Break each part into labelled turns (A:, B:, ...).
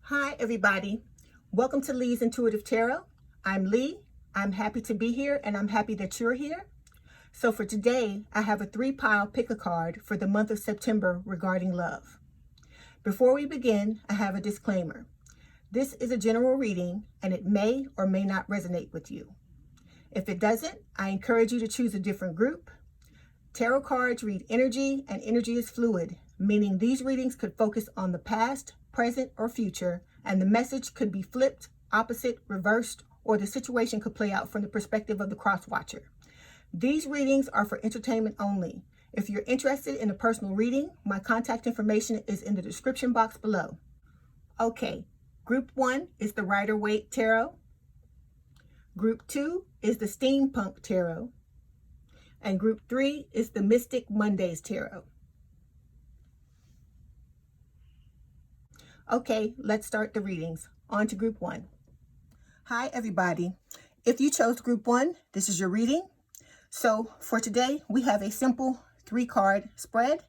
A: Hi, everybody. Welcome to Leigh's Intuitive Tarot. I'm Leigh. I'm happy to be here, and I'm happy that you're here. So for today, I have a 3-pile pick a card for the month of September regarding love. Before we begin, I have a disclaimer. This is a general reading, and it may or may not resonate with you. If it doesn't, I encourage you to choose a different group. Tarot cards read energy, and energy is fluid, meaning these readings could focus on the past, present, or future, and the message could be flipped, opposite, reversed, or the situation could play out from the perspective of the cross-watcher. These readings are for entertainment only. If you're interested in a personal reading, my contact information is in the description box below. Okay, Group 1 is the Rider-Waite Tarot. Group 2 is the Steampunk Tarot. And Group 3 is the Mystic Mondays Tarot. Okay, let's start the readings. On to Group 1. Hi, everybody. If you chose Group 1, this is your reading. So for today, we have a simple 3-card spread.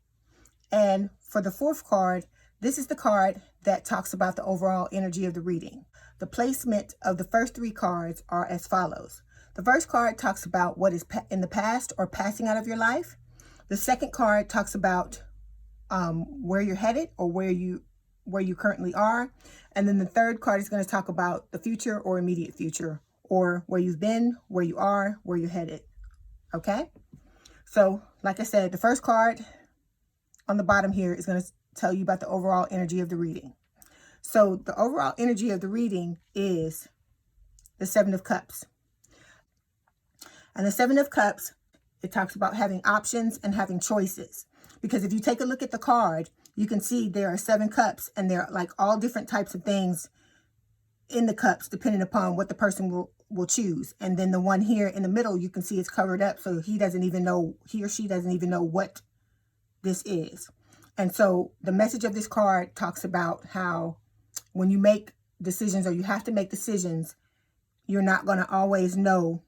A: And for the 4th card, this is the card that talks about the overall energy of the reading. The placement of the first 3 cards are as follows. The first card talks about what is in the past or passing out of your life. The second card talks about where you're headed or where you currently are. And then the third card is going to talk about the future or immediate future, or where you've been, where you are, where you're headed. Okay? So, like I said, the first card on the bottom here is going to tell you about the overall energy of the reading. So, the overall energy of the reading is the 7 of Cups. And the 7 of Cups, it talks about having options and having choices. Because if you take a look at the card, you can see there are 7 cups, and there are like all different types of things in the cups, depending upon what the person will choose. And then the one here in the middle, you can see it's covered up. So he or she doesn't even know what this is. And so the message of this card talks about how when you make decisions, or you have to make decisions, you're not going to always know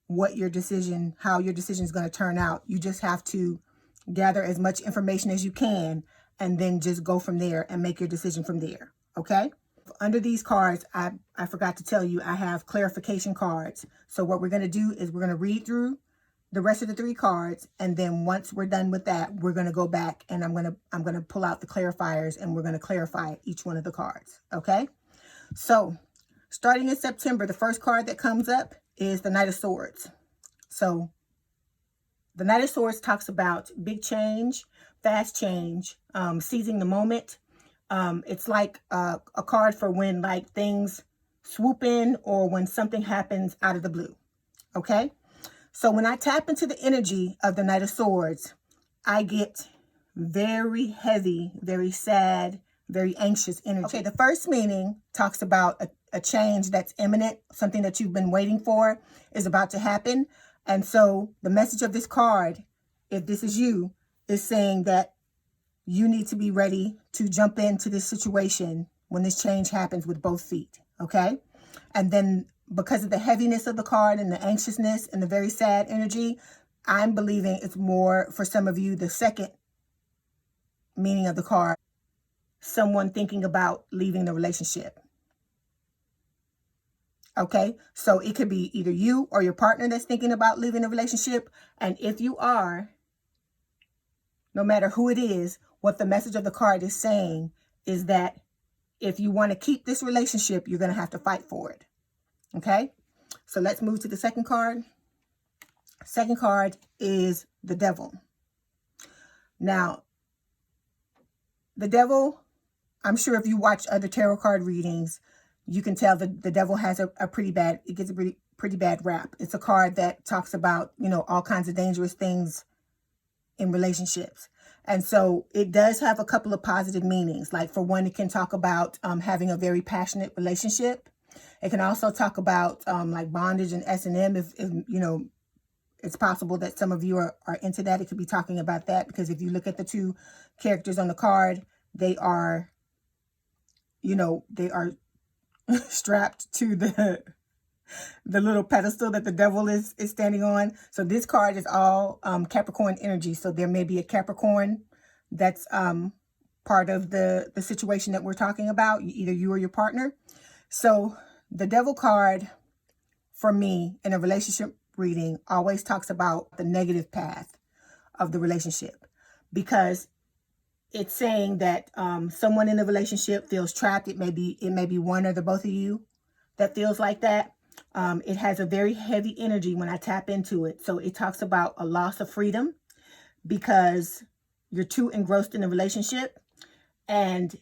A: how your decision is going to turn out. You just have to gather as much information as you can and then just go from there and make your decision from there. Okay? Under these cards, I forgot to tell you, I have clarification cards. So what we're going to do is we're going to read through the rest of the 3 cards, and then once we're done with that, we're going to go back and I'm going to pull out the clarifiers, and we're going to clarify each one of the cards. Okay? So starting in September, the first card that comes up is the Knight of Swords. So the Knight of Swords talks about big change, fast change, seizing the moment. It's like a card for when like things swoop in, or when something happens out of the blue. Okay? So when I tap into the energy of the Knight of Swords, I get very heavy, very sad, very anxious energy. Okay, the first meaning talks about a change that's imminent, something that you've been waiting for is about to happen. And so the message of this card, if this is you, is saying that you need to be ready to jump into this situation when this change happens with both feet. Okay? And then because of the heaviness of the card and the anxiousness and the very sad energy, I'm believing it's more, for some of you, the second meaning of the card, someone thinking about leaving the relationship. Okay, so it could be either you or your partner that's thinking about leaving a relationship. And if you are, no matter who it is, what the message of the card is saying is that if you want to keep this relationship, you're going to have to fight for it. Okay, so let's move to the second card. Second card is the Devil. Now, the Devil, I'm sure if you watch other tarot card readings, you can tell that the Devil has a pretty bad rap. It's a card that talks about, all kinds of dangerous things in relationships. And so it does have a couple of positive meanings. Like for one, it can talk about having a very passionate relationship. It can also talk about like bondage and S&M. If it's possible that some of you are into that. It could be talking about that, because if you look at the 2 characters on the card, they are strapped to the little pedestal that the Devil is standing on. So this card is all Capricorn energy. So there may be a Capricorn that's part of the situation that we're talking about, either you or your partner. So the Devil card for me in a relationship reading always talks about the negative path of the relationship, because it's saying that someone in the relationship feels trapped. It may be one or the both of you that feels like that. It has a very heavy energy when I tap into it. So it talks about a loss of freedom because you're too engrossed in the relationship. And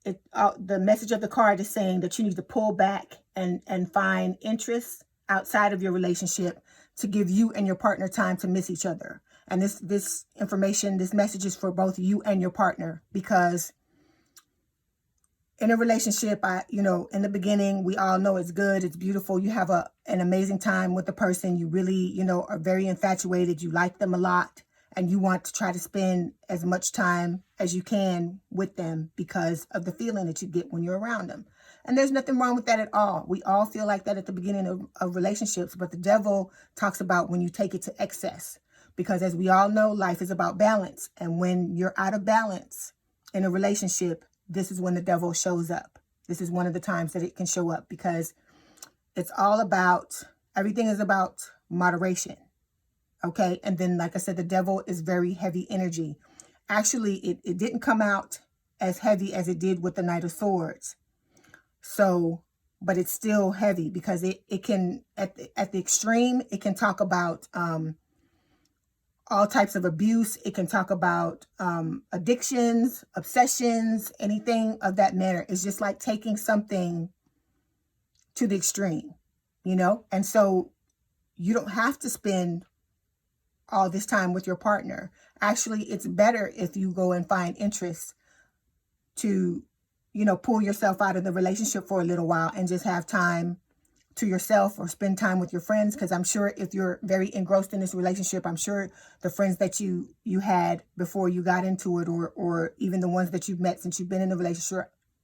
A: the message of the card is saying that you need to pull back and find interests outside of your relationship to give you and your partner time to miss each other. And this information, this message is for both you and your partner, because in a relationship, in the beginning, we all know it's good, it's beautiful. You have an amazing time with the person. You really, are very infatuated. You like them a lot, and you want to try to spend as much time as you can with them because of the feeling that you get when you're around them. And there's nothing wrong with that at all. We all feel like that at the beginning of relationships, but the Devil talks about when you take it to excess. Because as we all know, life is about balance. And when you're out of balance in a relationship, this is when the Devil shows up. This is one of the times that it can show up, because it's all about, everything is about moderation. Okay. And then, like I said, the Devil is very heavy energy. Actually, it didn't come out as heavy as it did with the Knight of Swords. So, but it's still heavy because it can, at the extreme, it can talk about all types of abuse. It can talk about addictions, obsessions, anything of that manner. It's just like taking something to the extreme, And so you don't have to spend all this time with your partner. Actually, it's better if you go and find interests to, pull yourself out of the relationship for a little while and just have time to yourself or spend time with your friends. Because I'm sure if you're very engrossed in this relationship, I'm sure the friends that you had before you got into it, or even the ones that you've met since you've been in the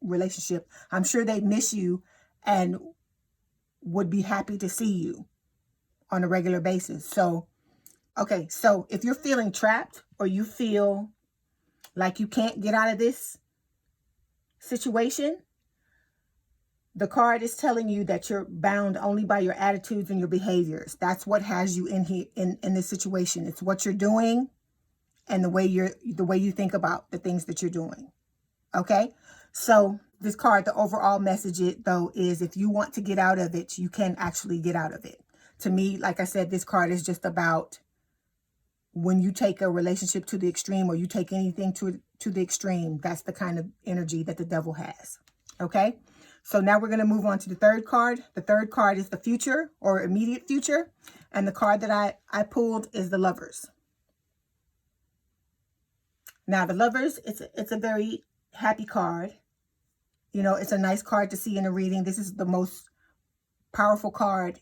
A: relationship, I'm sure they miss you and would be happy to see you on a regular basis. So, okay, so if you're feeling trapped or you feel like you can't get out of this situation, the card is telling you that you're bound only by your attitudes and your behaviors. That's what has you in here in this situation. It's what you're doing and the way you think about the things that you're doing. Okay? So this card, the overall message though is, if you want to get out of it, you can actually get out of it. To me, like I said, this card is just about when you take a relationship to the extreme, or you take anything to the extreme. That's the kind of energy that the Devil has. Okay? So now we're going to move on to the third card. The third card is the future or immediate future. And the card that I pulled is the Lovers. Now the Lovers, it's a very happy card. It's a nice card to see in a reading. This is the most powerful card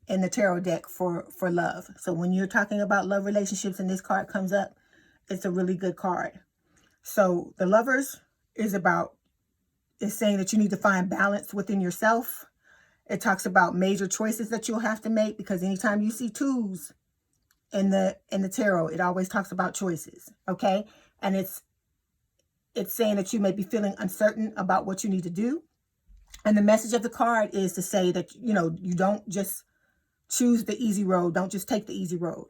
A: in the tarot deck for love. So when you're talking about love relationships and this card comes up, it's a really good card. So the Lovers is saying that you need to find balance within yourself. It talks about major choices that you'll have to make, because anytime you see twos in the tarot, it always talks about choices. Okay. And it's saying that you may be feeling uncertain about what you need to do. And the message of the card is to say that, you don't just choose the easy road. Don't just take the easy road,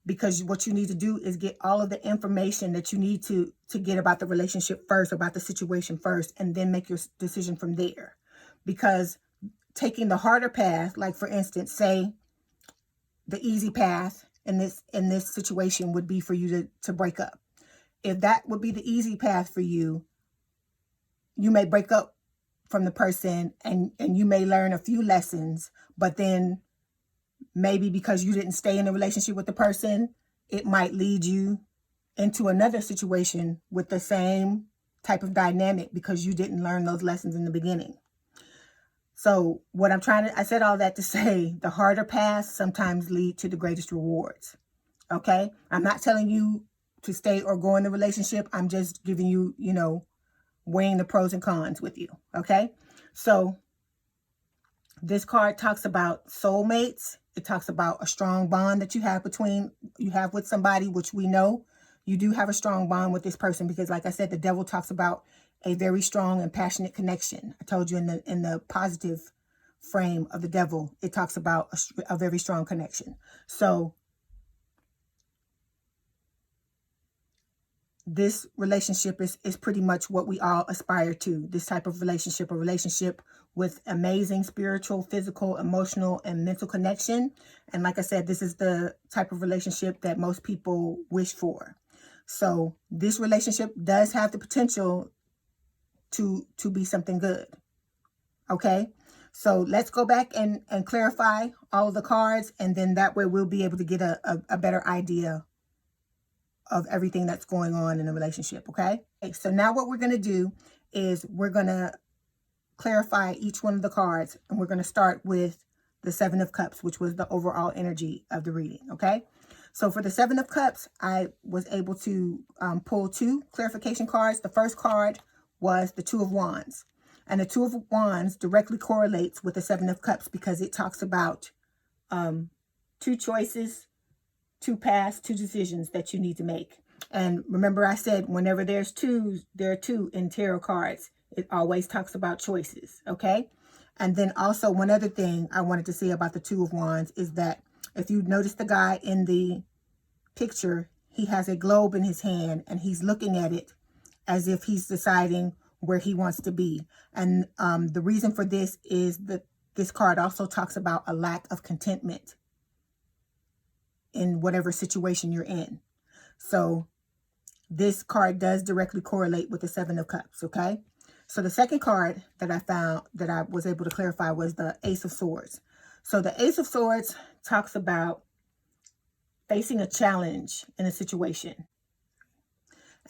A: because what you need to do is get all of the information that you need to get about the relationship first, about the situation first, and then make your decision from there. Because taking the harder path, like for instance, say the easy path in this situation would be for you to break up. If that would be the easy path for you, you may break up from the person and you may learn a few lessons, but then maybe because you didn't stay in a relationship with the person, it might lead you into another situation with the same type of dynamic because you didn't learn those lessons in the beginning. So I said all that to say the harder paths sometimes lead to the greatest rewards. Okay? I'm not telling you to stay or go in the relationship. I'm just giving you, weighing the pros and cons with you. Okay? So this card talks about soulmates. It talks about a strong bond that you have with somebody, which we know you do have a strong bond with this person, because like I said, the devil talks about a very strong and passionate connection. I told you in the positive frame of the devil, it talks about a very strong connection. So this relationship is pretty much what we all aspire to. This type of relationship, a relationship with amazing spiritual, physical, emotional, and mental connection. And like I said, this is the type of relationship that most people wish for. So this relationship does have the potential to be something good. Okay, so let's go back and clarify all of the cards, and then that way we'll be able to get a better idea of everything that's going on in the relationship. Okay, so now what we're going to do is we're going to clarify each one of the cards, and we're going to start with the Seven of Cups, which was the overall energy of the reading. Okay, so for the Seven of Cups, I was able to pull 2 clarification cards. The first card was the Two of Wands, and the Two of Wands directly correlates with the Seven of Cups because it talks about 2 choices, 2 paths, 2 decisions that you need to make. And remember I said whenever there are 2 in tarot cards, it always talks about choices. Okay, and then also one other thing I wanted to say about the Two of Wands is that if you notice the guy in the picture, he has a globe in his hand and he's looking at it as if he's deciding where he wants to be. And the reason for this is that this card also talks about a lack of contentment in whatever situation you're in. So this card does directly correlate with the Seven of Cups. Okay, so the second card that I found that I was able to clarify was the Ace of Swords. So the Ace of Swords talks about facing a challenge in a situation.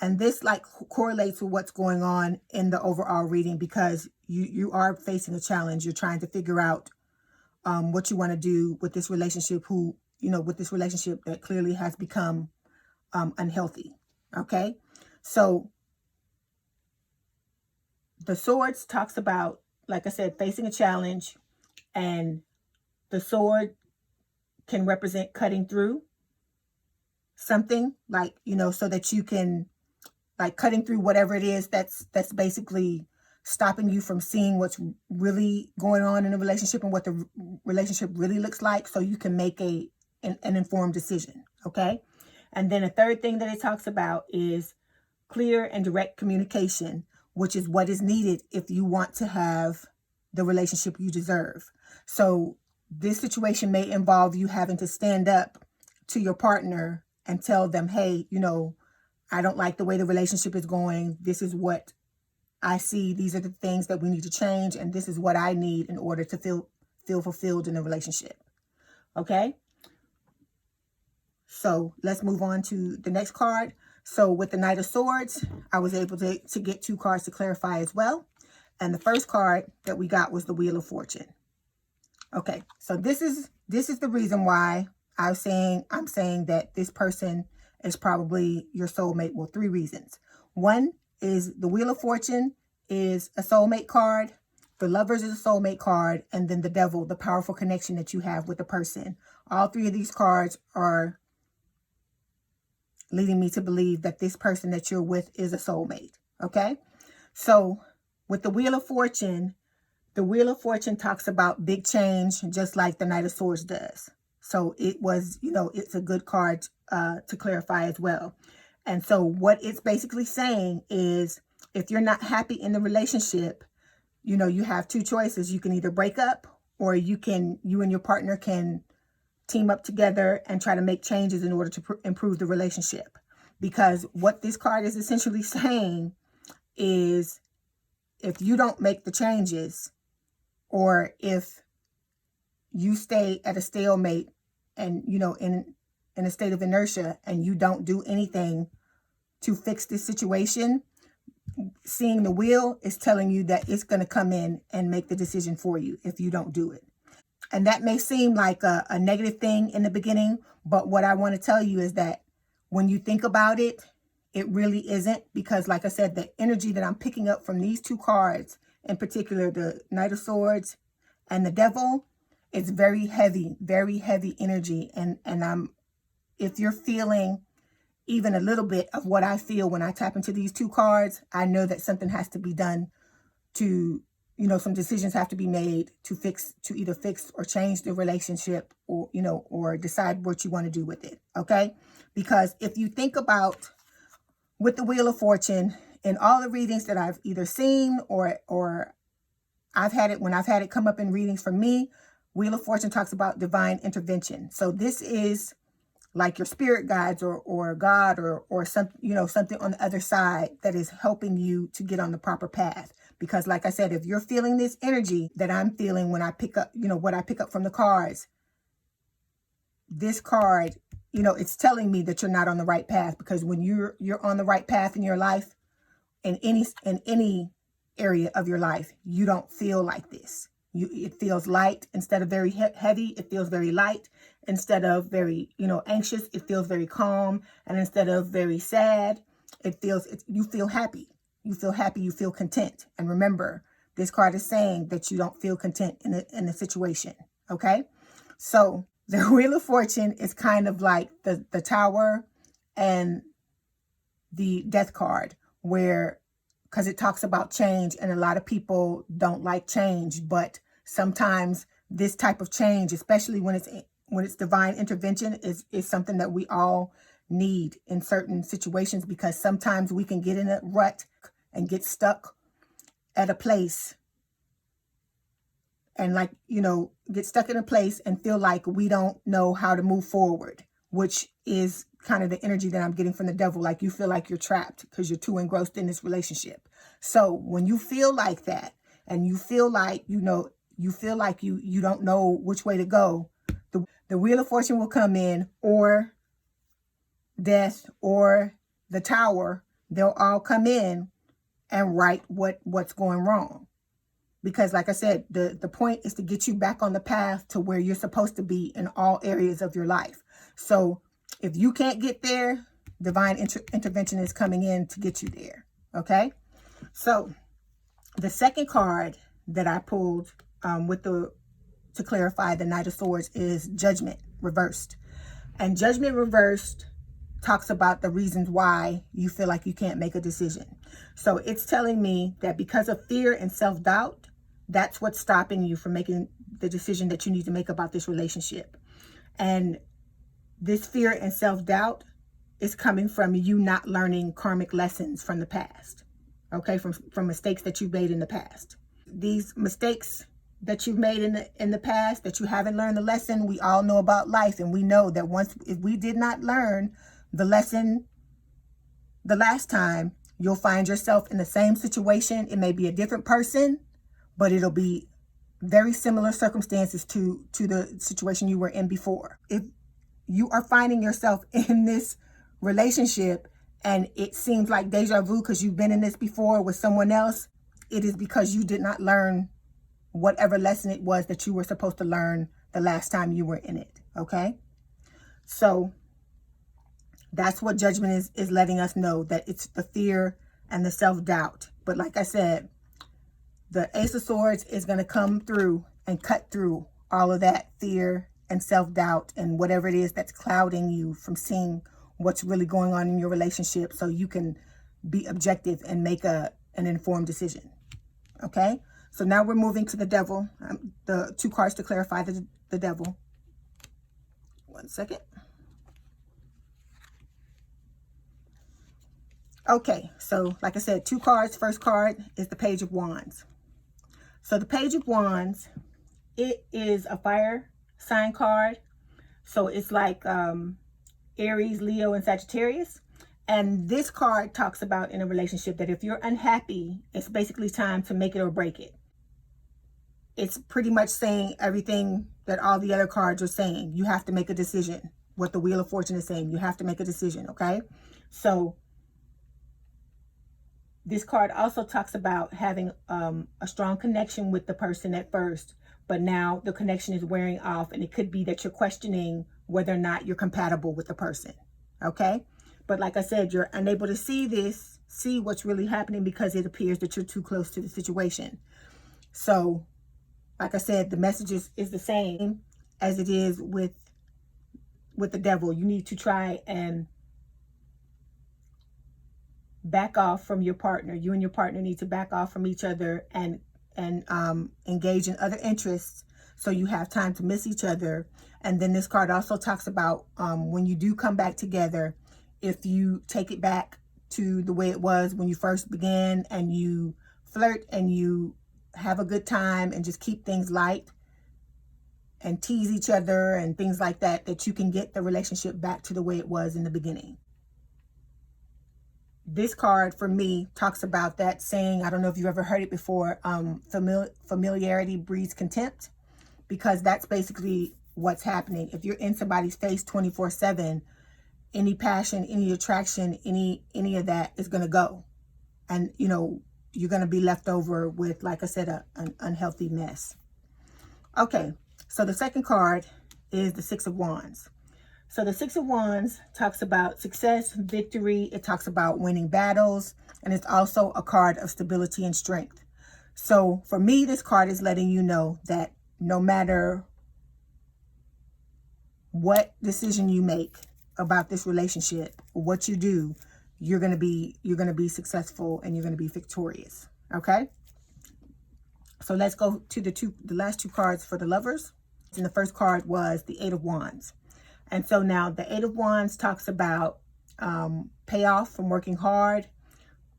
A: And this like correlates with what's going on in the overall reading, because you are facing a challenge. You're trying to figure out what you want to do with this relationship, with this relationship that clearly has become unhealthy. Okay, so the Swords talks about, like I said, facing a challenge, and the sword can represent cutting through something, like, so that you can, like, cutting through whatever it is that's basically stopping you from seeing what's really going on in a relationship and what the relationship really looks like, so you can make an informed decision. Okay, and then a third thing that it talks about is clear and direct communication, which is what is needed if you want to have the relationship you deserve. So this situation may involve you having to stand up to your partner and tell them, hey, I don't like the way the relationship is going. This is what I see. These are the things that we need to change, and this is what I need in order to feel fulfilled in a relationship. Okay, so let's move on to the next card. So with the Knight of Swords, I was able to get 2 cards to clarify as well. And the first card that we got was the Wheel of Fortune. Okay, so this is the reason why I'm saying that this person is probably your soulmate. Well, 3 reasons. One is the Wheel of Fortune is a soulmate card. The Lovers is a soulmate card. And then the Devil, the powerful connection that you have with the person. All 3 of these cards are leading me to believe that this person that you're with is a soulmate. Okay, so with the Wheel of Fortune talks about big change, just like the Knight of Swords does. So it was, it's a good card to clarify as well. And so what it's basically saying is, if you're not happy in the relationship, you have 2 choices. You can either break up, or you and your partner can team up together and try to make changes in order to improve the relationship. Because what this card is essentially saying is, if you don't make the changes, or if you stay at a stalemate and, in a state of inertia, and you don't do anything to fix this situation, seeing the wheel is telling you that it's going to come in and make the decision for you if you don't do it. And that may seem like a negative thing in the beginning, but what I want to tell you is that when you think about it, it really isn't. Because like I said, the energy that I'm picking up from these 2 cards, in particular, the Knight of Swords and the Devil, it's very heavy energy. And if you're feeling even a little bit of what I feel when I tap into these two cards, I know that something has to be done to, you know, some decisions have to be made to either fix or change the relationship, or, you know, or decide what you want to do with it. Okay. Because if you think about with the Wheel of Fortune, in all the readings that I've either seen or I've had it come up in readings for me, Wheel of Fortune talks about divine intervention. So this is like your spirit guides or God or some, you know, something on the other side that is helping you to get on the proper path. Because like I said, if you're feeling this energy that I'm feeling when I pick up, you know, what I pick up from the cards, this card, you know, it's telling me that you're not on the right path. Because when you're on the right path in your life, in any area of your life, you don't feel like this. It feels light instead of very heavy. It feels very light instead of very, you know, anxious. It feels very calm. And instead of very sad, you feel happy. You feel happy. You feel content. And remember, this card is saying that you don't feel content in a situation. Okay. So the Wheel of Fortune is kind of like the Tower and the Death card, where, because it talks about change, and a lot of people don't like change, but sometimes this type of change, especially when it's divine intervention, is something that we all need in certain situations, because sometimes we can get in a rut and get stuck at a place and, like, you know, get stuck in a place and feel like we don't know how to move forward, which is kind of the energy that I'm getting from the Devil. Like, you feel like you're trapped because you're too engrossed in this relationship. So when you feel like that, and you feel like, you know, you don't know which way to go, the Wheel of Fortune will come in, or Death, or the Tower. They'll all come in and right what's going wrong. Because like I said, the point is to get you back on the path to where you're supposed to be in all areas of your life. So if you can't get there, divine intervention is coming in to get you there. Okay. So the second card that I pulled to clarify the Knight of Swords is Judgment reversed. And Judgment reversed talks about the reasons why you feel like you can't make a decision. So it's telling me that because of fear and self-doubt, that's what's stopping you from making the decision that you need to make about this relationship. And this fear and self-doubt is coming from you not learning karmic lessons from the past. Okay, from mistakes that you've made in the past. These mistakes that you've made in the past, that you haven't learned the lesson, we all know about life, and we know that if we did not learn the lesson the last time, you'll find yourself in the same situation. It may be a different person, but it'll be very similar circumstances to the situation you were in before. If you are finding yourself in this relationship and it seems like deja vu because you've been in this before with someone else, it is because you did not learn whatever lesson it was that you were supposed to learn the last time you were in it. Okay. So that's what Judgment is letting us know, that it's the fear and the self-doubt. But like I said, the Ace of Swords is going to come through and cut through all of that fear and self-doubt and whatever it is that's clouding you from seeing what's really going on in your relationship, so you can be objective and make an informed decision. Okay, so now we're moving to the Devil. The two cards to clarify the Devil. One second. Okay, so like I said, two cards. First card is the Page of Wands. So the Page of Wands, it is a fire sign card. So it's like Aries, Leo, and Sagittarius. And this card talks about in a relationship that if you're unhappy, it's basically time to make it or break it. It's pretty much saying everything that all the other cards are saying. You have to make a decision. What the Wheel of Fortune is saying, you have to make a decision, okay? So this card also talks about having a strong connection with the person at first, but now the connection is wearing off, and it could be that you're questioning whether or not you're compatible with the person, okay? But like I said, you're unable to see what's really happening because it appears that you're too close to the situation. So, like I said, the message is the same as it is with the Devil. You need to try and back off from your partner. You and your partner need to back off from each other and engage in other interests so you have time to miss each other. And then this card also talks about when you do come back together, if you take it back to the way it was when you first began, and you flirt and you have a good time and just keep things light and tease each other and things like that, that you can get the relationship back to the way it was in the beginning. This card for me talks about that saying, I don't know if you ever heard it before, familiarity breeds contempt, because that's basically what's happening. If you're in somebody's face 24/7, any passion, any attraction, any of that is going to go. And, you know, you're going to be left over with, like I said, an unhealthy mess. Okay, so the second card is the Six of Wands. So the Six of Wands talks about success, victory. It talks about winning battles. And it's also a card of stability and strength. So for me, this card is letting you know that no matter what decision you make about this relationship, what you do, you're going to be successful and you're going to be victorious. Okay? So let's go to the last two cards for the lovers. And the first card was the Eight of Wands. And so now the Eight of Wands talks about payoff from working hard.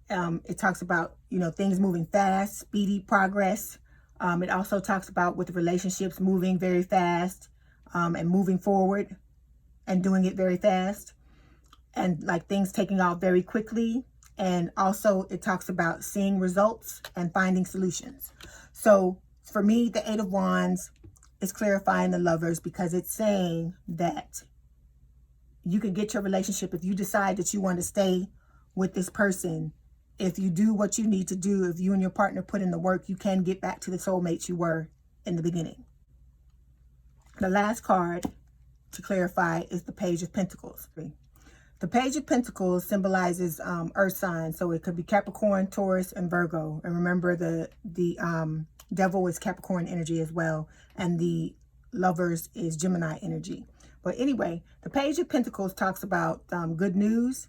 A: It talks about, you know, things moving fast, speedy progress. It also talks about with the relationships moving very fast and moving forward and doing it very fast, and like things taking off very quickly. And also it talks about seeing results and finding solutions. So for me, the Eight of Wands is clarifying the lovers, because it's saying that you can get your relationship, if you decide that you want to stay with this person, if you do what you need to do, if you and your partner put in the work, you can get back to the soulmates you were in the beginning. The last card to clarify is the Page of Pentacles. The Page of Pentacles symbolizes earth signs, so it could be Capricorn, Taurus, and Virgo. And remember, the devil is Capricorn energy as well, and the lovers is Gemini energy. But anyway, the Page of Pentacles talks about good news.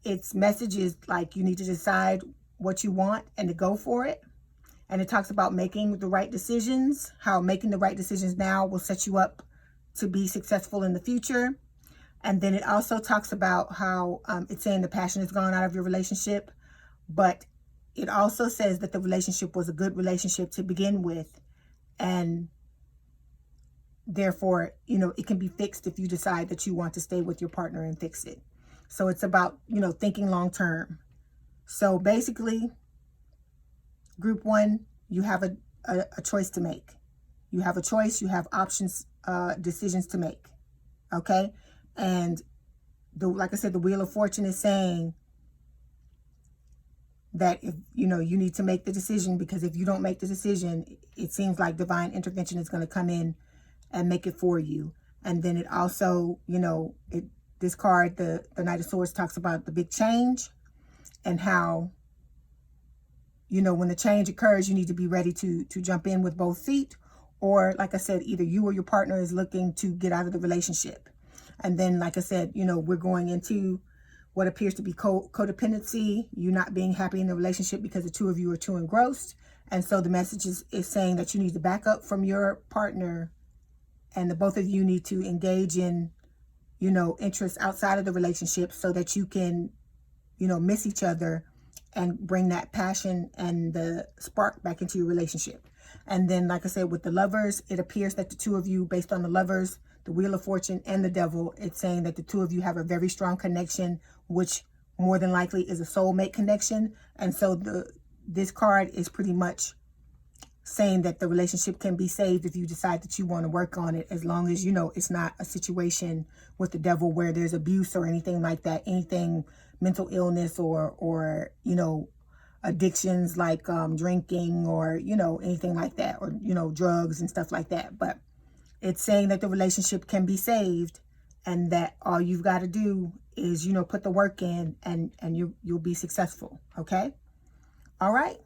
A: Its message is like you need to decide what you want and to go for it. And it talks about making the right decisions, how making the right decisions now will set you up to be successful in the future. And then it also talks about how it's saying the passion has gone out of your relationship, but it also says that the relationship was a good relationship to begin with, and therefore, you know, it can be fixed if you decide that you want to stay with your partner and fix it. So it's about, you know, thinking long term. So basically, group one, you have a choice to make. You have a choice, you have options, decisions to make. Okay? And like I said, the Wheel of Fortune is saying that if you know, you need to make the decision, because if you don't make the decision, it seems like divine intervention is going to come in and make it for you. And then it also, you know, this card, the Knight of Swords, talks about the big change and how, you know, when the change occurs, you need to be ready to jump in with both feet. Or like I said, either you or your partner is looking to get out of the relationship. And then, like I said, you know, we're going into what appears to be codependency, you not being happy in the relationship because the two of you are too engrossed. And so the message is saying that you need to back up from your partner, and the both of you need to engage in, you know, interests outside of the relationship so that you can, you know, miss each other and bring that passion and the spark back into your relationship. And then, like I said, with the lovers, it appears that the two of you, based on the lovers, the Wheel of Fortune, and the Devil, it's saying that the two of you have a very strong connection, which more than likely is a soulmate connection. And so this card is pretty much saying that the relationship can be saved if you decide that you want to work on it, as long as, you know, it's not a situation with the devil where there's abuse or anything like that, anything mental illness or you know, addictions like drinking or, you know, anything like that, or, you know, drugs and stuff like that. But it's saying that the relationship can be saved, and that all you've got to do is, you know, put the work in, and you'll be successful. Okay? All right?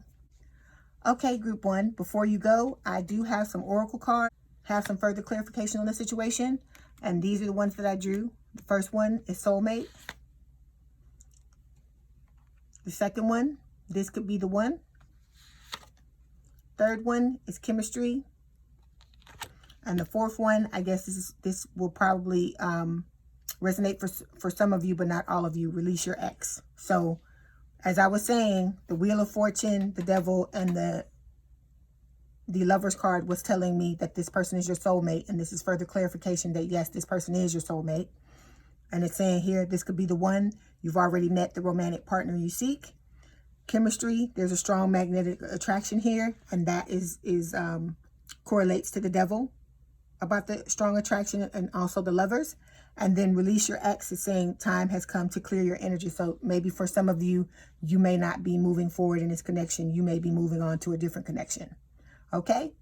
A: Okay, group one, before you go, I do have some oracle cards, have some further clarification on the situation. And these are the ones that I drew. The first one is soulmate. The The second one, this could be the one. Third one is chemistry. And the fourth one, I guess this will probably resonate for some of you, but not all of you. Release your ex. So as I was saying, the Wheel of Fortune, the Devil, and the Lover's card was telling me that this person is your soulmate. And this is further clarification that, yes, this person is your soulmate. And it's saying here, this could be the one. You've already met the romantic partner you seek. Chemistry, there's a strong magnetic attraction here. And that correlates to the Devil about the strong attraction, and also the Lovers. And then release your ex is saying time has come to clear your energy. So maybe for some of you, you may not be moving forward in this connection. You may be moving on to a different connection. Okay?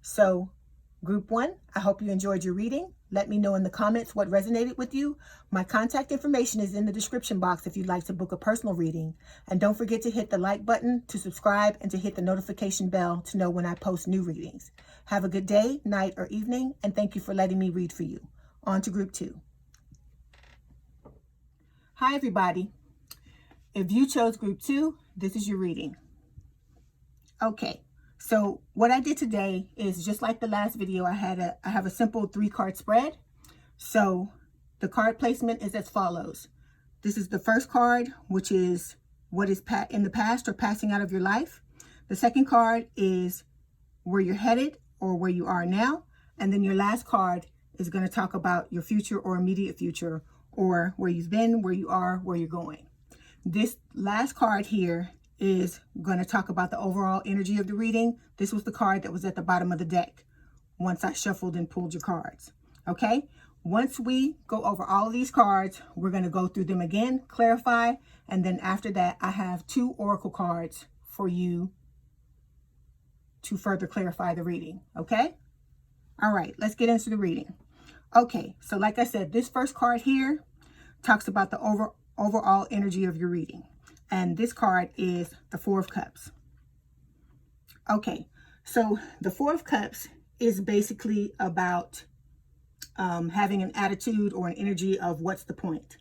A: So group 1, I hope you enjoyed your reading. Let me know in the comments what resonated with you. My contact information is in the description box if you'd like to book a personal reading. And don't forget to hit the like button, to subscribe, and to hit the notification bell to know when I post new readings. Have a good day, night, or evening, and thank you for letting me read for you. On to group 2. Hi, everybody. If you chose group 2, this is your reading. Okay. So what I did today is just like the last video, I have a simple 3-card spread. So the card placement is as follows. This is the first card, which is what is in the past or passing out of your life. The second card is where you're headed or where you are now. And then your last card is going to talk about your future or immediate future, or where you've been, where you are, where you're going. This last card here is going to talk about the overall energy of the reading. This was the card that was at the bottom of the deck once I shuffled and pulled your cards. Okay? Once we go over all of these cards, we're going to go through them again, clarify, and then after that, I have 2 oracle cards for you to further clarify the reading. Okay? All right, let's get into the reading. Okay, so like I said, this first card here talks about the overall energy of your reading. And this card is the 4 of Cups. Okay, so the 4 of Cups is basically about having an attitude or an energy of what's the point.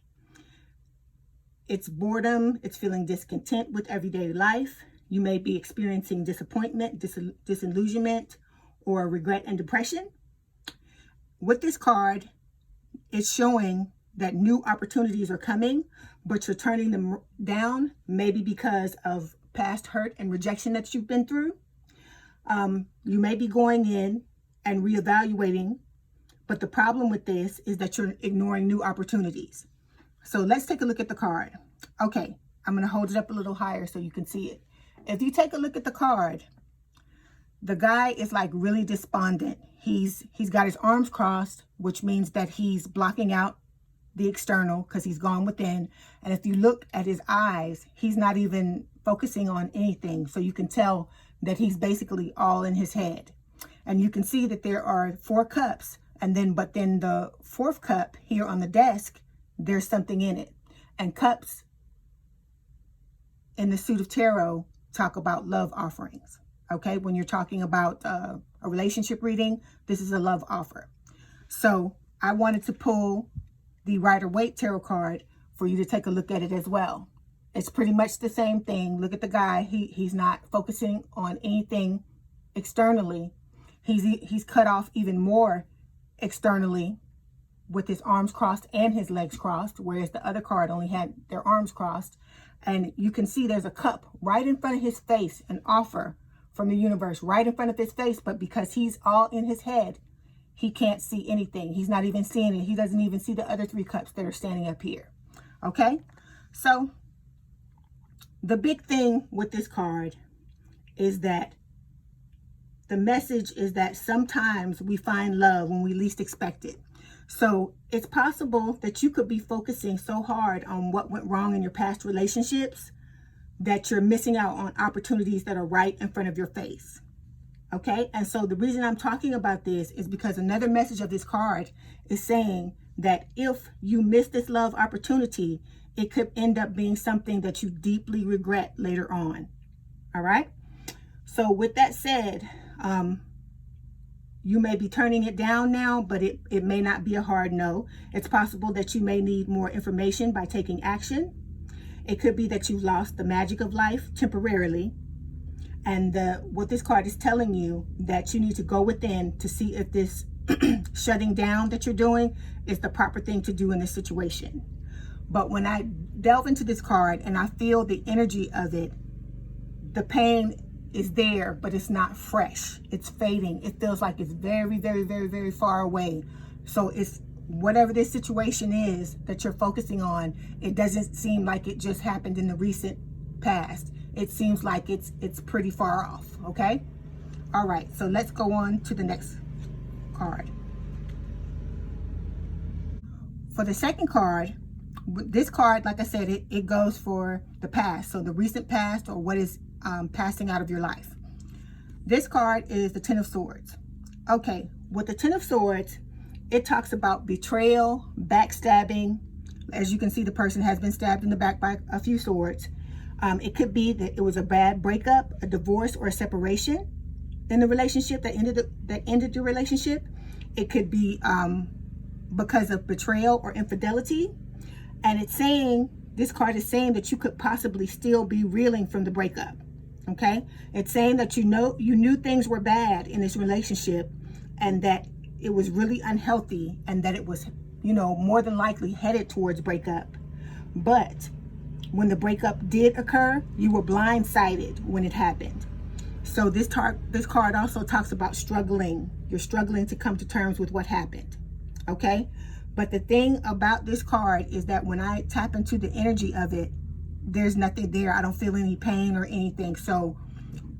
A: It's boredom. It's feeling discontent with everyday life. You may be experiencing disappointment, disillusionment, or regret and depression. With this card, it's showing that new opportunities are coming, but you're turning them down, maybe because of past hurt and rejection that you've been through. You may be going in and reevaluating, but the problem with this is that you're ignoring new opportunities. So let's take a look at the card. Okay, I'm going to hold it up a little higher so you can see it. If you take a look at the card, the guy is like really despondent. He's got his arms crossed, which means that he's blocking out the external because he's gone within. And if you look at his eyes, he's not even focusing on anything. So you can tell that he's basically all in his head. And you can see that there are 4 cups. But then the 4th cup here on the desk, there's something in it. And cups in the suit of tarot talk about love offerings. Okay, when you're talking about a relationship reading, this is a love offer. So I wanted to pull the Rider-Waite tarot card for you to take a look at it as well. It's pretty much the same thing. Look at the guy. He's not focusing on anything externally. He's cut off even more externally with his arms crossed and his legs crossed, whereas the other card only had their arms crossed. And you can see there's a cup right in front of his face, an offer from the universe right in front of his face, but because he's all in his head, he can't see anything. He's not even seeing it. He doesn't even see the other 3 cups that are standing up here. Okay? So the big thing with this card is that the message is that sometimes we find love when we least expect it. So it's possible that you could be focusing so hard on what went wrong in your past relationships that you're missing out on opportunities that are right in front of your face. Okay? And so the reason I'm talking about this is because another message of this card is saying that if you miss this love opportunity, it could end up being something that you deeply regret later on. All right? So with that said, you may be turning it down now, but it may not be a hard no. It's possible that you may need more information by taking action. It could be that you've lost the magic of life temporarily. And what this card is telling you, that you need to go within to see if this shutting down that you're doing is the proper thing to do in this situation. But when I delve into this card and I feel the energy of it, the pain is there, but it's not fresh. It's fading. It feels like it's very, very, very, very far away. So it's whatever this situation is that you're focusing on, it doesn't seem like it just happened in the recent past. It seems like it's pretty far off, okay? All right, so let's go on to the next card. For the second card, this card, like I said, it goes for the past. So the recent past, or what is passing out of your life. This card is the Ten of Swords. Okay, with the Ten of Swords, it talks about betrayal, backstabbing. As you can see, the person has been stabbed in the back by a few swords. It could be that it was a bad breakup, a divorce, or a separation in the relationship that ended the relationship. It could be because of betrayal or infidelity. And it's saying, this card is saying that you could possibly still be reeling from the breakup. Okay? It's saying that you knew things were bad in this relationship, and that it was really unhealthy, and that it was, more than likely headed towards breakup. But when the breakup did occur, you were blindsided when it happened. So this card also talks about struggling. You're struggling to come to terms with what happened. Okay? But the thing about this card is that when I tap into the energy of it, there's nothing there. I don't feel any pain or anything. So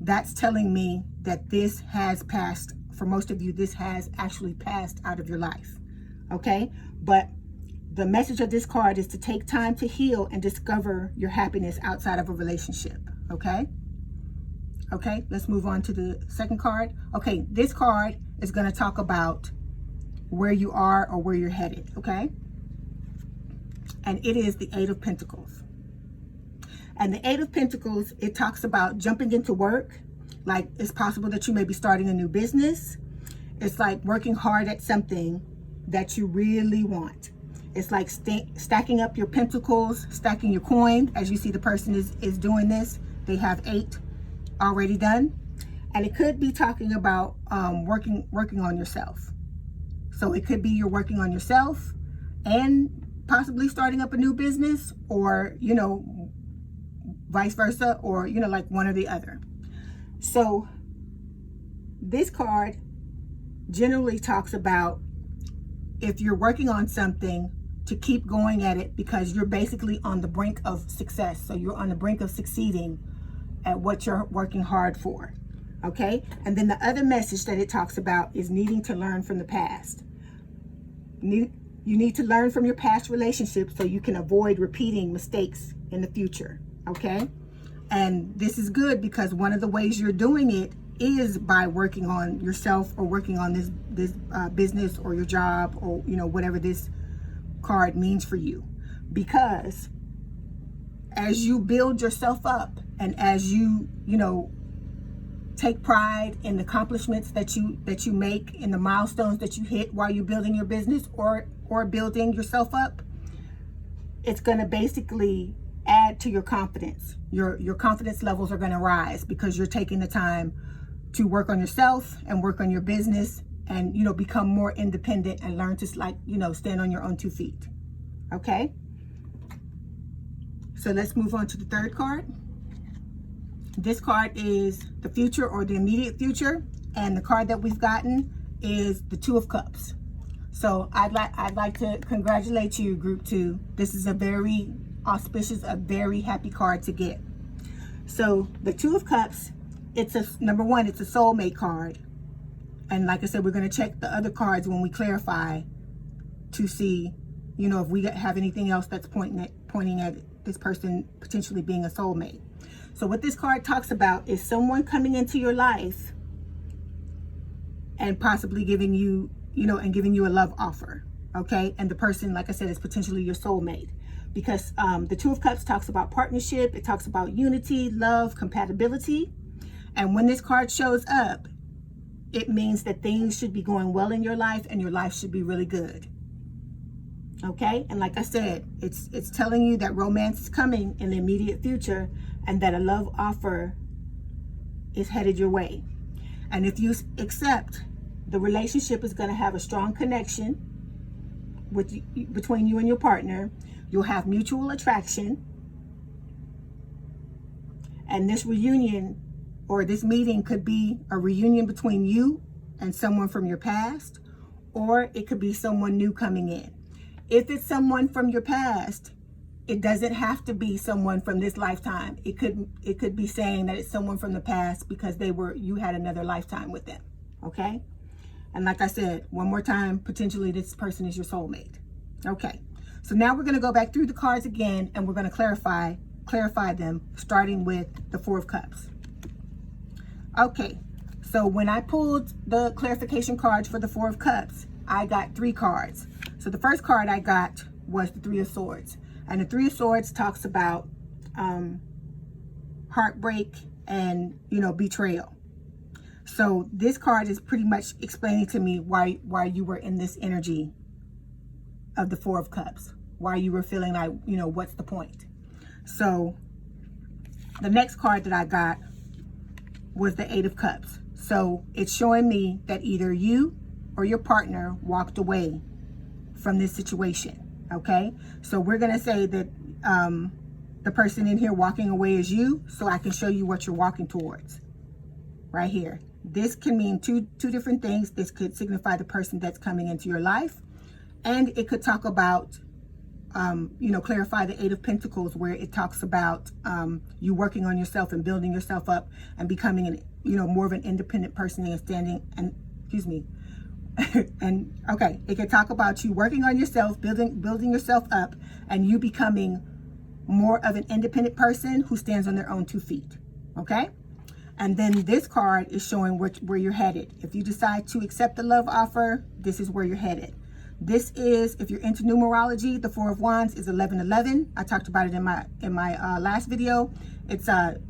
A: that's telling me that this has passed. For most of you, this has actually passed out of your life. Okay? But the message of this card is to take time to heal and discover your happiness outside of a relationship. Okay? Okay, let's move on to the second card. Okay, this card is going to talk about where you are or where you're headed. Okay? And it is the Eight of Pentacles. And the Eight of Pentacles, it talks about jumping into work. Like, it's possible that you may be starting a new business. It's like working hard at something that you really want. It's like stacking up your pentacles, stacking your coin. As you see, the person is doing this. They have 8 already done. And it could be talking about working on yourself. So it could be you're working on yourself and possibly starting up a new business, or, vice versa, or, like one or the other. So this card generally talks about, if you're working on something, to keep going at it, because you're basically on the brink of success. So you're on the brink of succeeding at what you're working hard for. Okay? And then the other message that it talks about is needing to learn from the past. You need to learn from your past relationships so you can avoid repeating mistakes in the future. Okay? And this is good, because one of the ways you're doing it is by working on yourself, or working on this business, or your job, or whatever this card means for you. Because as you build yourself up, and as you take pride in the accomplishments that you make, in the milestones that you hit while you're building your business or building yourself up, it's going to basically add to your confidence. Your confidence levels are going to rise, because you're taking the time to work on yourself and work on your business, and become more independent, and learn to stand on your own 2 feet. Okay? So let's move on to the third card. This card is the future, or the immediate future, and the card that we've gotten is the Two of Cups. So I'd like to congratulate you, Group 2. This is a very auspicious, a very happy card to get. So the Two of Cups, number one, it's a soulmate card. And like I said, we're going to check the other cards when we clarify, to see, if we have anything else that's pointing at this person potentially being a soulmate. So what this card talks about is someone coming into your life and possibly giving you, giving you a love offer. Okay? And the person, like I said, is potentially your soulmate. Because the Two of Cups talks about partnership. It talks about unity, love, compatibility. And when this card shows up, it means that things should be going well in your life, and your life should be really good. Okay, and like I said, it's telling you that romance is coming in the immediate future, and that a love offer is headed your way. And if you accept, the relationship is going to have a strong connection between you and your partner. You'll have mutual attraction, and this reunion or this meeting could be a reunion between you and someone from your past, or it could be someone new coming in. If it's someone from your past, it doesn't have to be someone from this lifetime. It could be saying that it's someone from the past because you had another lifetime with them. Okay? And like I said, one more time, potentially this person is your soulmate. Okay. So now we're going to go back through the cards again, and we're going to clarify them, starting with the Four of Cups. Okay. So when I pulled the clarification cards for the Four of Cups, I got 3 cards. So the first card I got was the Three of Swords. And the Three of Swords talks about heartbreak and, betrayal. So this card is pretty much explaining to me why you were in this energy of the Four of Cups. Why you were feeling like, what's the point? So the next card that I got was the Eight of Cups. So it's showing me that either you or your partner walked away from this situation. Okay, so we're going to say that the person in here walking away is you, so I can show you what you're walking towards right here. This can mean two different things. This could signify the person that's coming into your life, and it could talk about clarify the Eight of Pentacles, where it talks about you working on yourself and building yourself up and becoming more of an independent person and and okay, it can talk about you working on yourself, building yourself up, and you becoming more of an independent person who stands on their own 2 feet. Okay, and then this card is showing where you're headed. If you decide to accept the love offer, this is where you're headed. This is, if you're into numerology, the Four of Wands is 1111. I talked about it in my last video. It's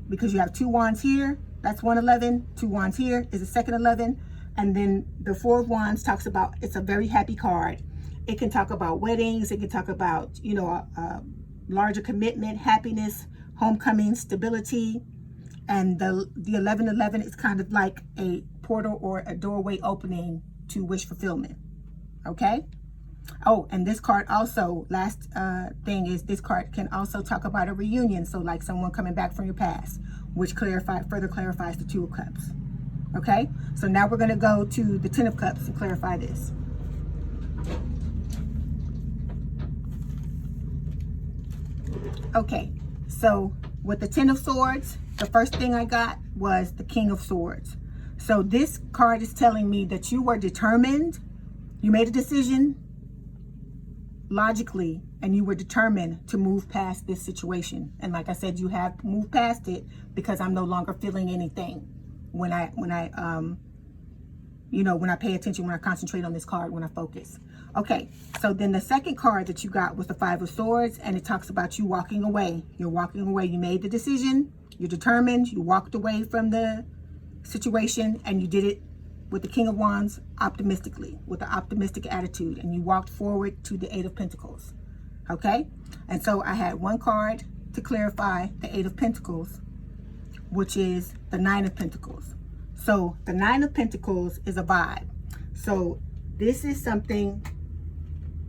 A: because you have 2 wands here, that's 111. 2 wands here is a second 11. And then the Four of Wands talks about, it's a very happy card. It can talk about weddings. It can talk about, larger commitment, happiness, homecoming, stability. And the 1111 is kind of like a portal or a doorway opening to wish fulfillment. Okay? Oh, and this card also, last thing is, this card can also talk about a reunion. So like someone coming back from your past, which further clarifies the Two of Cups. Okay, so now we're going to go to the Ten of Cups and clarify this. Okay, so with the Ten of Swords, the first thing I got was the King of Swords. So this card is telling me that you were determined. You made a decision logically, and you were determined to move past this situation. And like I said, you have moved past it because I'm no longer feeling anything. When I pay attention, when I concentrate on this card, when I focus. Okay, so then the second card that you got was the Five of Swords, and it talks about you walking away. You're walking away. You made the decision. You're determined. You walked away from the situation, and you did it with the King of Wands optimistically, with an optimistic attitude, and you walked forward to the Eight of Pentacles. Okay, and so I had one card to clarify the Eight of Pentacles, which is the Nine of Pentacles. So the Nine of Pentacles is a vibe. So this is something,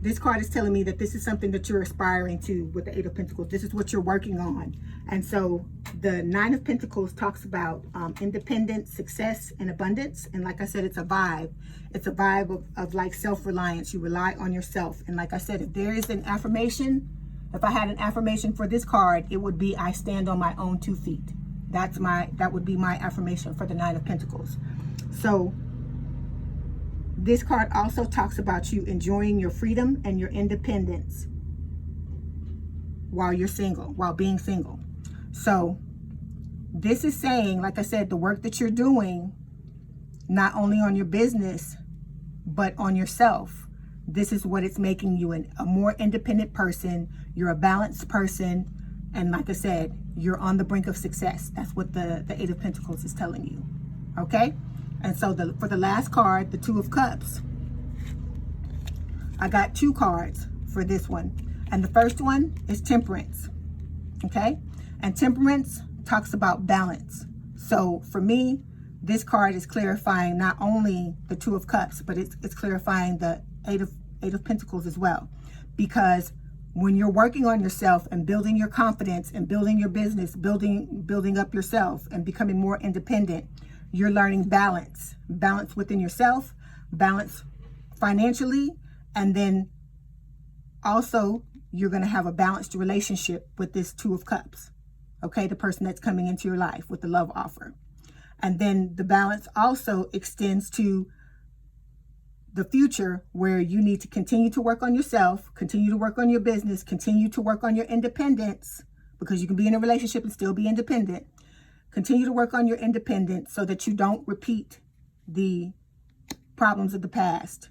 A: this card is telling me that this is something that you're aspiring to with the Eight of Pentacles. This is what you're working on. And so the Nine of Pentacles talks about independence, success, and abundance. And like I said, it's a vibe. It's a vibe of like self-reliance. You rely on yourself. And like I said, if there is an affirmation, if I had an affirmation for this card, it would be, I stand on my own 2 feet. That would be my affirmation for the Nine of Pentacles. So this card also talks about you enjoying your freedom and your independence while you're single, while being single. So this is saying, like I said, the work that you're doing, not only on your business, but on yourself. This is what it's making you a more independent person. You're a balanced person. And like I said, you're on the brink of success. That's what the Eight of Pentacles is telling you. Okay? And so for the last card, the Two of Cups, I got 2 cards for this one. And the first one is Temperance. Okay? And Temperance talks about balance. So for me, this card is clarifying not only the Two of Cups, but it's clarifying the Eight of Pentacles as well. Because when you're working on yourself and building your confidence and building your business, building up yourself and becoming more independent, you're learning balance. Balance within yourself, balance financially, and then also you're going to have a balanced relationship with this Two of Cups. Okay, the person that's coming into your life with the love offer. And then the balance also extends to the future, where you need to continue to work on yourself, continue to work on your business, continue to work on your independence, because you can be in a relationship and still be independent. Continue to work on your independence so that you don't repeat the problems of the past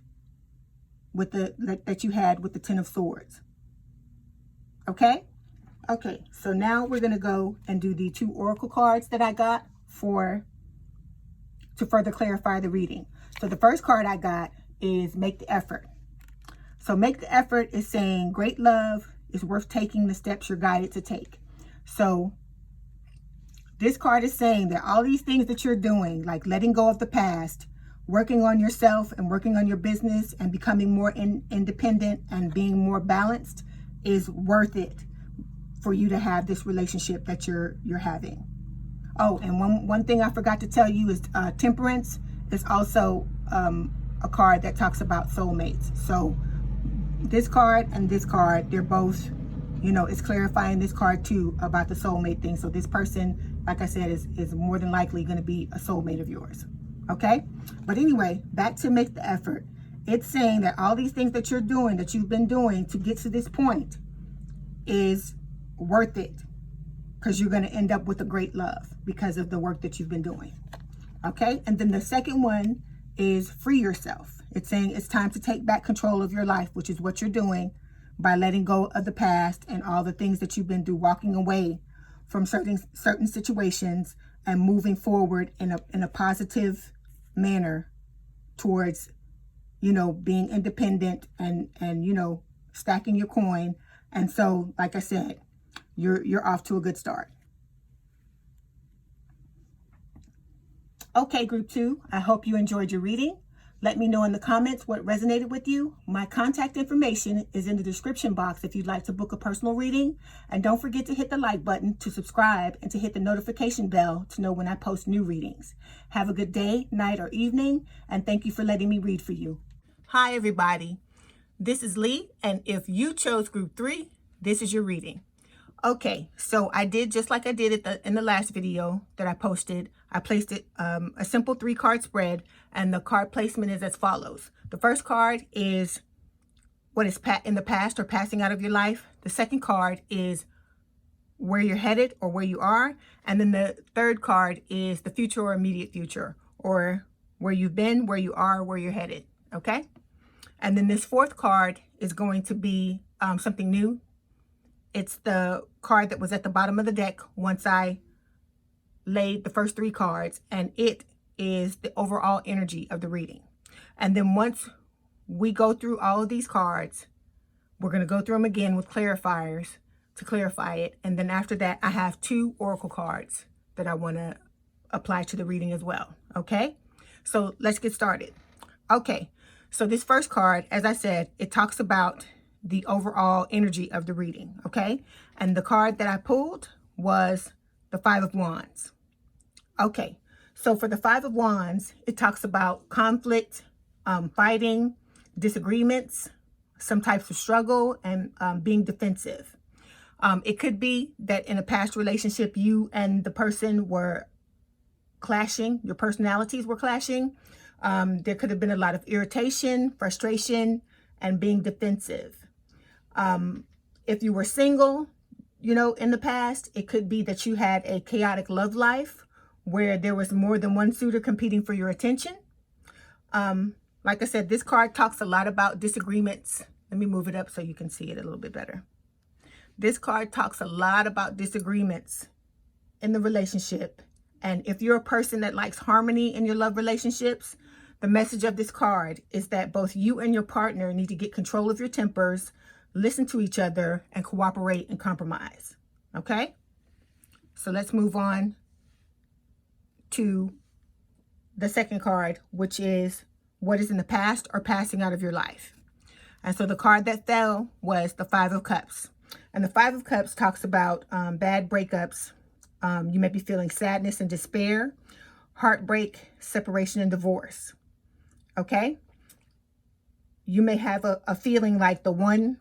A: with that you had with the Ten of Swords. Okay? Okay, so now we're going to go and do the 2 oracle cards that I got to further clarify the reading. So the first card I got is Make the Effort. So Make the Effort is saying great love is worth taking the steps you're guided to take. So this card is saying that all these things that you're doing, like letting go of the past, working on yourself and working on your business and becoming more independent and being more balanced, is worth it for you to have this relationship that you're having. Oh, and one thing I forgot to tell you is Temperance is also a card that talks about soulmates. So this card and this card, they're both, it's clarifying this card too about the soulmate thing. So this person, like I said, is more than likely going to be a soulmate of yours. Okay? But anyway, back to Make the Effort. It's saying that all these things that you're doing, that you've been doing to get to this point, is worth it, because you're going to end up with a great love because of the work that you've been doing. Okay? And then the second one is Free Yourself. It's saying it's time to take back control of your life, which is what you're doing by letting go of the past and all the things that you've been through, walking away from certain situations and moving forward in a positive manner towards, being independent and stacking your coin. And so, like I said, you're off to a good start. Okay, group 2, I hope you enjoyed your reading. Let me know in the comments what resonated with you. My contact information is in the description box if you'd like to book a personal reading. And don't forget to hit the like button to subscribe and to hit the notification bell to know when I post new readings. Have a good day, night, or evening, and thank you for letting me read for you. Hi, everybody. This is Leigh, and if you chose group 3, this is your reading. Okay, so I did just like I did in the last video that I posted. I placed it a simple 3-card spread, and the card placement is as follows. The first card is what is in the past or passing out of your life. The second card is where you're headed or where you are. And then the third card is the future or immediate future, or where you've been, where you are, where you're headed. Okay? And then this fourth card is going to be something new. It's the card that was at the bottom of the deck once I laid the first 3 cards, and it is the overall energy of the reading. And then once we go through all of these cards, we're going to go through them again with clarifiers to clarify it. And then after that, I have 2 oracle cards that I want to apply to the reading as well. Okay, so let's get started. Okay, so this first card, as I said, it talks about the overall energy of the reading. Okay, and the card that I pulled was the 5 of Wands. Okay, so for the 5 of Wands, it talks about conflict, fighting, disagreements, some types of struggle, and being defensive. It could be that in a past relationship, you and the person were clashing, your personalities were clashing. There could have been a lot of irritation, frustration, and being defensive. If you were single, in the past, it could be that you had a chaotic love life where there was more than one suitor competing for your attention. Like I said, this card talks a lot about disagreements. Let me move it up so you can see it a little bit better. This card talks a lot about disagreements in the relationship. And if you're a person that likes harmony in your love relationships, the message of this card is that both you and your partner need to get control of your tempers, listen to each other, and cooperate and compromise. Okay? So let's move on to the second card, which is what is in the past or passing out of your life. And so the card that fell was the Five of Cups. And the Five of Cups talks about bad breakups. You may be feeling sadness and despair, heartbreak, separation, and divorce. Okay? You may have a feeling like the one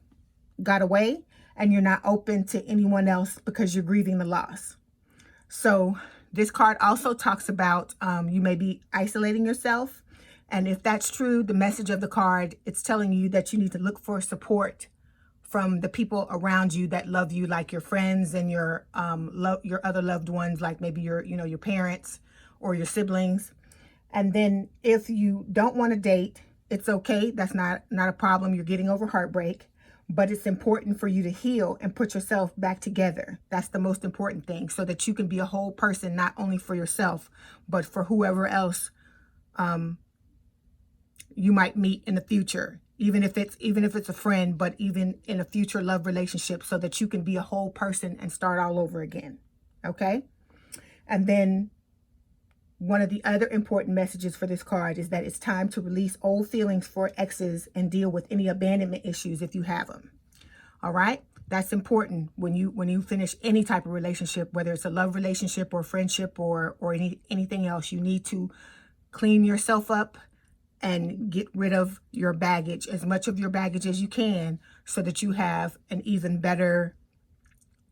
A: got away and you're not open to anyone else because you're grieving the loss. So this card also talks about you may be isolating yourself. And if that's true, the message of the card, it's telling you that you need to look for support from the people around you that love you, like your friends and your other loved ones, like maybe your parents or your siblings. And then if you don't want to date, it's okay. That's not a problem. You're getting over heartbreak, but it's important for you to heal and put yourself back together. That's the most important thing, so that you can be a whole person, not only for yourself, but for whoever else you might meet in the future, even if it's a friend, but even in a future love relationship, so that you can be a whole person and start all over again. Okay? And then one of the other important messages for this card is that it's time to release old feelings for exes and deal with any abandonment issues if you have them. All right? That's important when you finish any type of relationship, whether it's a love relationship or friendship or anything else. You need to clean yourself up and get rid of your baggage, as much of your baggage as you can, so that you have an even better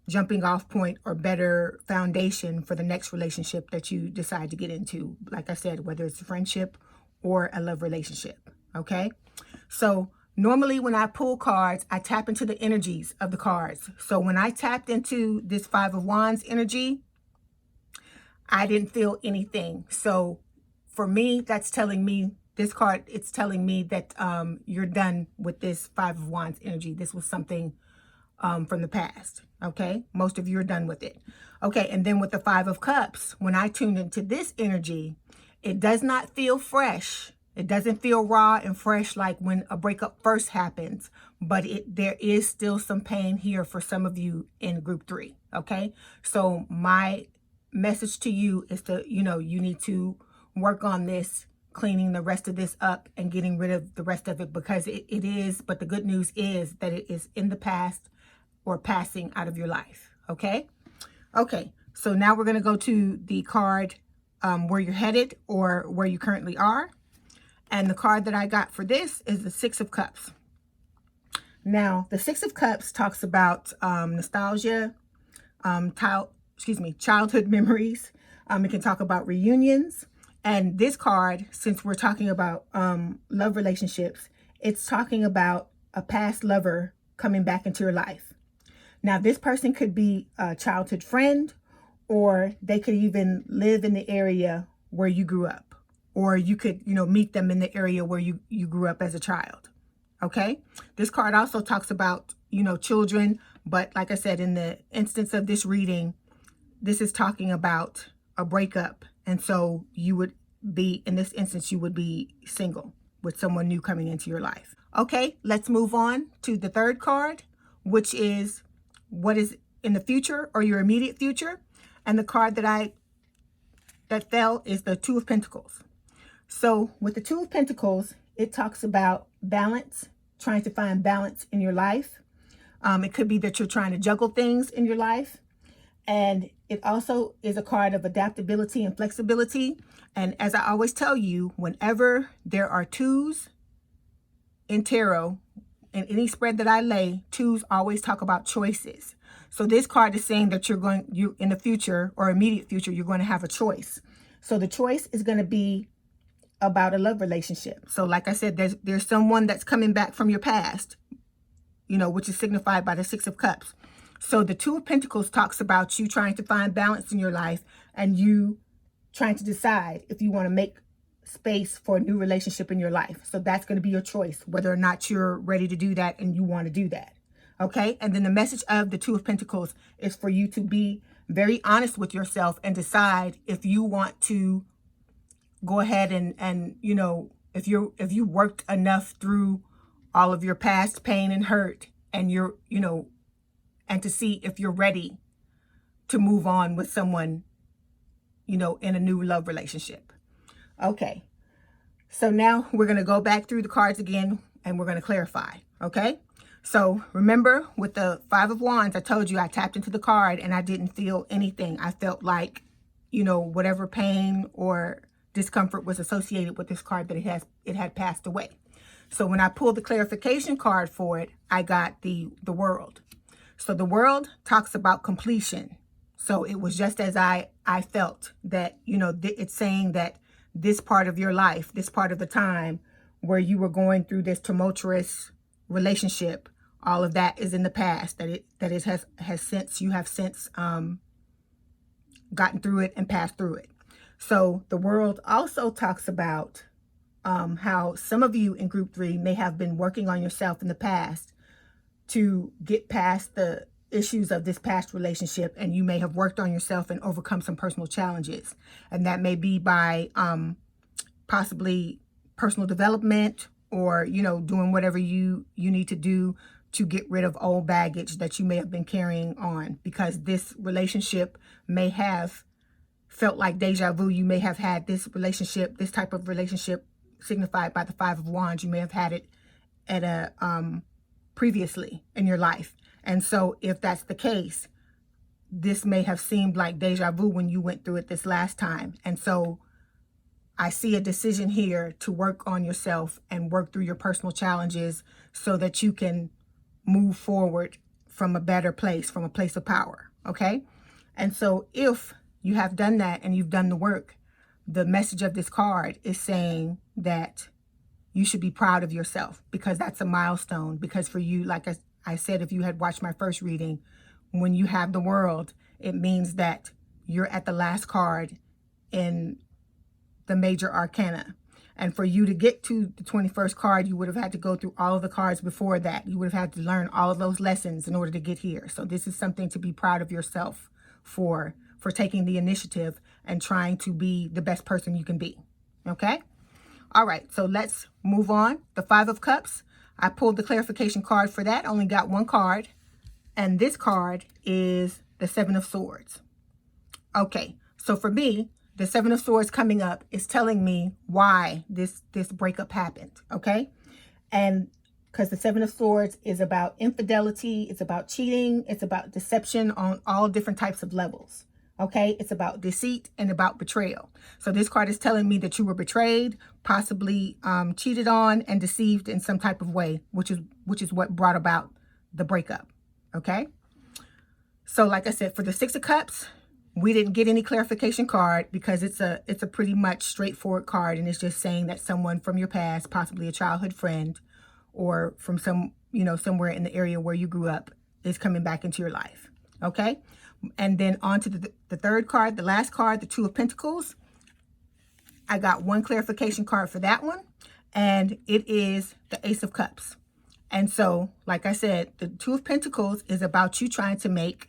A: jumping off point or better foundation for the next relationship that you decide to get into. Like I said, whether it's a friendship or a love relationship. Okay? So normally when I pull cards, I tap into the energies of the cards. So when I tapped into this Five of Wands energy, I didn't feel anything. So for me, that's telling me, this card, it's telling me that you're done with this Five of Wands energy. This was something from the past. Okay? Most of you are done with it. Okay, and then with the Five of Cups, when I tuned into this energy, it does not feel fresh. It doesn't feel raw and fresh like when a breakup first happens, but there is still some pain here for some of you in group 3. Okay? So my message to you is to, you need to work on this, cleaning the rest of this up and getting rid of the rest of it, because it is, but the good news is that it is in the past or passing out of your life. Okay? Okay, so now we're going to go to the card where you're headed or where you currently are. And the card that I got for this is the Six of Cups. Now, the Six of Cups talks about nostalgia, childhood memories. It can talk about reunions. And this card, since we're talking about love relationships, it's talking about a past lover coming back into your life. Now, this person could be a childhood friend, or they could even live in the area where you grew up. Or you could, meet them in the area where you grew up as a child. Okay? This card also talks about, children. But like I said, in the instance of this reading, this is talking about a breakup. And so you would be, in this instance, you would be single with someone new coming into your life. Okay, let's move on to the third card, which is what is in the future or your immediate future. And the card that fell is the Two of Pentacles. So with the Two of Pentacles, it talks about balance, trying to find balance in your life. It could be that you're trying to juggle things in your life. And it also is a card of adaptability and flexibility. And as I always tell you, whenever there are twos in tarot, in any spread that I lay, twos always talk about choices. So this card is saying that you in the future or immediate future, you're going to have a choice. So the choice is going to be about a love relationship. So like I said, there's someone that's coming back from your past, which is signified by the Six of Cups. So the Two of Pentacles talks about you trying to find balance in your life and you trying to decide if you want to make space for a new relationship in your life. So that's going to be your choice, whether or not you're ready to do that and you want to do that. Okay? And then the message of the Two of Pentacles is for you to be very honest with yourself and decide if you want to go ahead and if you worked enough through all of your past pain and hurt and you're, and to see if you're ready to move on with someone, in a new love relationship. Okay. So now we're going to go back through the cards again, and we're going to clarify. Okay. So remember, with the Five of Wands, I told you I tapped into the card and I didn't feel anything. I felt like, whatever pain or discomfort was associated with this card, that it had passed away. So when I pulled the clarification card for it, I got the World. So the World talks about completion. So it was just as I felt that, it's saying that this part of your life, this part of the time where you were going through this tumultuous relationship, all of that is in the past, that it has since, you have since gotten through it and passed through it. So the World also talks about how some of you in group 3 may have been working on yourself in the past to get past the issues of this past relationship, and you may have worked on yourself and overcome some personal challenges. And that may be by possibly personal development, or, doing whatever you need to do to get rid of old baggage that you may have been carrying on, because this relationship may have felt like deja vu. You may have had this relationship, this type of relationship signified by the Five of Wands. You may have had it at a previously in your life. And so if that's the case, this may have seemed like deja vu when you went through it this last time. And so I see a decision here to work on yourself and work through your personal challenges so that you can move forward from a better place, from a place of power. Okay. And so if you have done that and you've done the work, the message of this card is saying that you should be proud of yourself, because that's a milestone. Because for you, like I said, if you had watched my first reading, when you have the World, it means that you're at the last card in the major arcana. And for you to get to the 21st card, you would have had to go through all of the cards before that. You would have had to learn all of those lessons in order to get here. So this is something to be proud of yourself for taking the initiative and trying to be the best person you can be. Okay? All right, so let's move on. The Five of Cups. I pulled the clarification card for that. Only got one card. And this card is the Seven of Swords. Okay, so for me, the Seven of Swords coming up is telling me why this breakup happened, okay? And because the Seven of Swords is about infidelity, it's about cheating, it's about deception on all different types of levels, okay? It's about deceit and about betrayal. So this card is telling me that you were betrayed, possibly cheated on, and deceived in some type of way, which is what brought about the breakup, okay? So like I said, for the Six of Cups, we didn't get any clarification card because it's a pretty much straightforward card, and it's just saying that someone from your past, possibly a childhood friend, or from somewhere in the area where you grew up, is coming back into your life. Okay? And then on to the third card, the last card, the Two of Pentacles. I got one clarification card for that one, and it is the Ace of Cups. And so, like I said, the Two of Pentacles is about you trying to make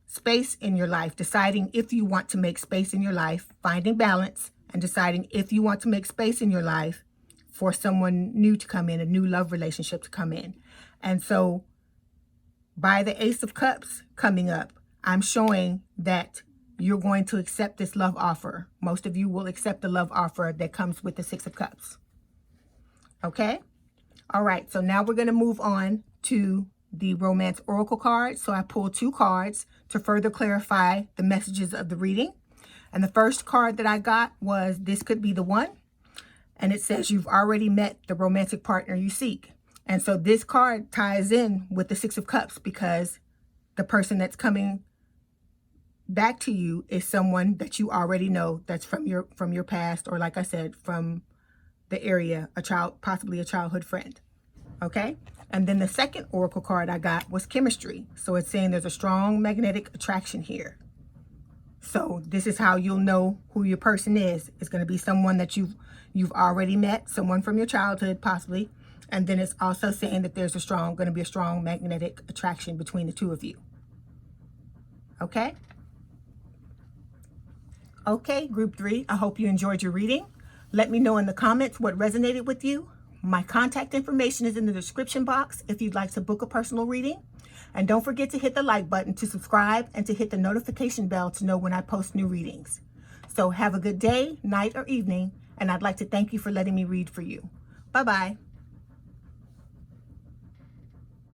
A: space in your life, deciding if you want to make space in your life, finding balance, and deciding if you want to make space in your life for someone new to come in, a new love relationship to come in. And so by the Ace of Cups coming up, I'm showing that you're going to accept this love offer. Most of you will accept the love offer that comes with the Six of Cups. Okay? All right, so now we're going to move on to the Romance Oracle card. So I pulled two cards to further clarify the messages of the reading. And the first card that I got was This Could Be the One. And it says you've already met the romantic partner you seek. And so this card ties in with the Six of Cups, because the person that's coming back to you is someone that you already know, that's from your past, or like I said, from the area, possibly a childhood friend. Okay? And then the second oracle card I got was Chemistry. So it's saying there's a strong magnetic attraction here. So this is how you'll know who your person is. It's going to be someone that you've already met, someone from your childhood possibly. And then it's also saying that there's going to be a strong magnetic attraction between the two of you. Okay? Okay, group 3, I hope you enjoyed your reading. Let me know in the comments what resonated with you, My contact information is in the description box if you'd like to book a personal reading. And don't forget to hit the like button to subscribe and to hit the notification bell to know when I post new readings. So have a good day, night, or evening, and I'd like to thank you for letting me read for you. Bye-bye.